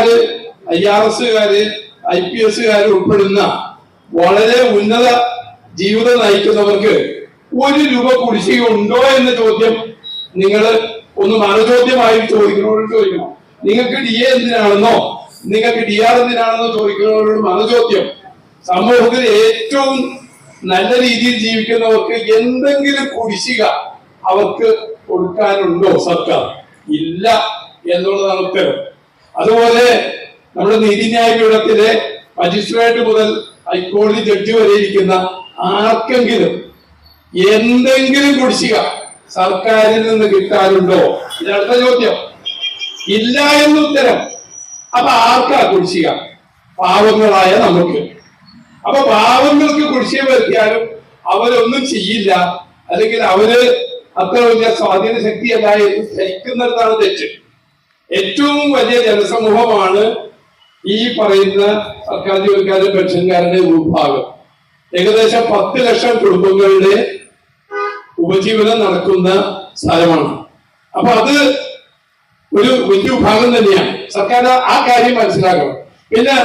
എസ്സുകാര്, IRSകാര്, IPSകാര് ഉൾപ്പെടുന്ന വളരെ ഉന്നത ജീവിതം നയിക്കുന്നവർക്ക് 1 രൂപ കുടിശ്ശിക ഉണ്ടോ എന്ന ചോദ്യം നിങ്ങൾ ഒന്ന് മറുചോദ്യമായി ചോദിക്കുന്നവരോട് ചോദിക്കണം. നിങ്ങൾക്ക് DA എന്തിനാണെന്നോ നിങ്ങൾക്ക് DR എന്തിനാണെന്നോ ചോദിക്കുന്നവരോട് മറുചോദ്യം. സമൂഹത്തിൽ ഏറ്റവും നല്ല രീതിയിൽ ജീവിക്കുന്നവർക്ക് എന്തെങ്കിലും കുടിശ്ശിക അവർക്ക് കൊടുക്കാനുണ്ടോ സർക്കാർ? ഇല്ല എന്നുള്ളതാണ് ഉത്തരം. അതുപോലെ നമ്മുടെ നീതിന്യായ പീഠത്തിലെ മജിസ്ട്രേറ്റ് മുതൽ ഹൈക്കോടതി ജഡ്ജി വരെ ഇരിക്കുന്ന ആർക്കെങ്കിലും എന്തെങ്കിലും കുടിശ്ശിക സർക്കാരിൽ നിന്ന് കിട്ടാനുണ്ടോ? ഇതടുത്ത ചോദ്യം. ഇല്ല എന്ന് ഉത്തരം. അപ്പൊ ആർക്കാ കുടിശ്ശിക? പാവങ്ങളായ നമുക്ക്. അപ്പൊ പാവങ്ങൾക്ക് കുടിശ്ശിക വരുത്തിയാലും അവരൊന്നും ചെയ്യില്ല, അല്ലെങ്കിൽ അവര് അത്ര വലിയ സ്വാധീന ശക്തിയല്ല എന്ന് ധരിക്കുന്നിടത്താണ് തെറ്റ്. ഏറ്റവും വലിയ ജനസമൂഹമാണ് ഈ പറയുന്ന സർക്കാർ ജോലിക്കാരുടെ പെൻഷൻകാരുടെ വിഭാഗം. ഏകദേശം 10 ലക്ഷം കുടുംബങ്ങളുടെ ഉപജീവനം നടക്കുന്ന സ്ഥലമാണ്. അപ്പൊ അത് ഒരു വലിയ വിഭാഗം തന്നെയാണ്. സർക്കാർ ആ കാര്യം മനസ്സിലാക്കണം. പിന്നെ